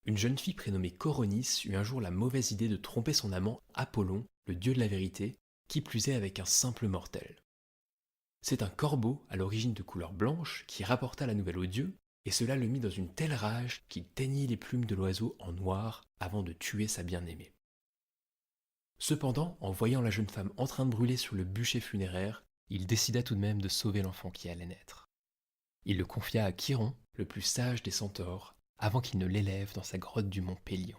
Une jeune fille prénommée Coronis eut un jour la mauvaise idée de tromper son amant Apollon, le dieu de la vérité, qui plus est avec un simple mortel. C'est un corbeau, à l'origine de couleur blanche, qui rapporta la nouvelle au dieu, et cela le mit dans une telle rage qu'il teignit les plumes de l'oiseau en noir avant de tuer sa bien-aimée. Cependant, en voyant la jeune femme en train de brûler sur le bûcher funéraire, il décida tout de même de sauver l'enfant qui allait naître. Il le confia à Chiron, le plus sage des centaures, avant qu'il ne l'élève dans sa grotte du mont Pélion.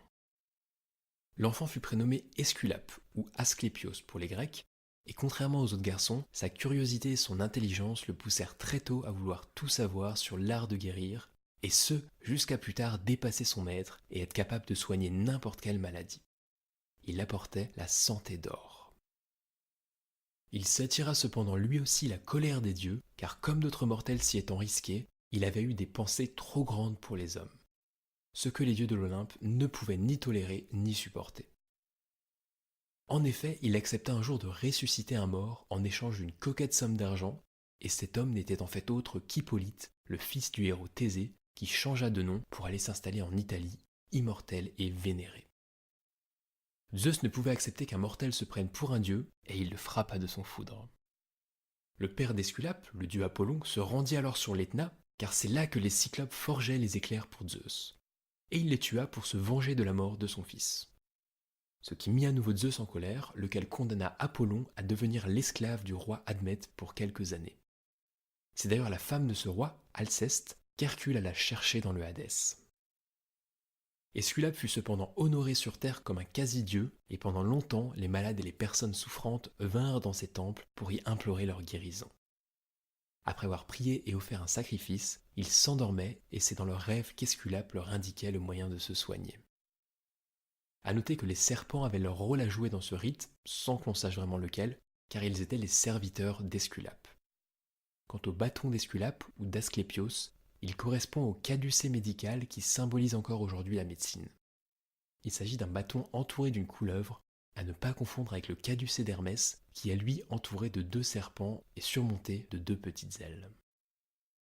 L'enfant fut prénommé Esculape, ou Asclépios pour les Grecs, et contrairement aux autres garçons, sa curiosité et son intelligence le poussèrent très tôt à vouloir tout savoir sur l'art de guérir, et ce, jusqu'à plus tard dépasser son maître et être capable de soigner n'importe quelle maladie. Il apportait la santé d'or. Il s'attira cependant lui aussi la colère des dieux, car comme d'autres mortels s'y étant risqués, il avait eu des pensées trop grandes pour les hommes, ce que les dieux de l'Olympe ne pouvaient ni tolérer ni supporter. En effet, il accepta un jour de ressusciter un mort en échange d'une coquette somme d'argent, et cet homme n'était en fait autre qu'Hippolyte, le fils du héros Thésée, qui changea de nom pour aller s'installer en Italie, immortel et vénéré. Zeus ne pouvait accepter qu'un mortel se prenne pour un dieu, et il le frappa de son foudre. Le père d'Esculape, le dieu Apollon, se rendit alors sur l'Etna, car c'est là que les cyclopes forgeaient les éclairs pour Zeus. Et il les tua pour se venger de la mort de son fils. Ce qui mit à nouveau Zeus en colère, lequel condamna Apollon à devenir l'esclave du roi Admète pour quelques années. C'est d'ailleurs la femme de ce roi, Alceste, qu'Hercule alla chercher dans le Hadès. Esculape fut cependant honoré sur terre comme un quasi-dieu, et pendant longtemps, les malades et les personnes souffrantes vinrent dans ses temples pour y implorer leur guérison. Après avoir prié et offert un sacrifice, ils s'endormaient, et c'est dans leurs rêves qu'Esculape leur indiquait le moyen de se soigner. À noter que les serpents avaient leur rôle à jouer dans ce rite, sans qu'on sache vraiment lequel, car ils étaient les serviteurs d'Esculape. Quant au bâton d'Esculape, ou d'Asclépios, il correspond au caducée médical qui symbolise encore aujourd'hui la médecine. Il s'agit d'un bâton entouré d'une couleuvre, à ne pas confondre avec le caducée d'Hermès, qui est lui entouré de deux serpents et surmonté de deux petites ailes.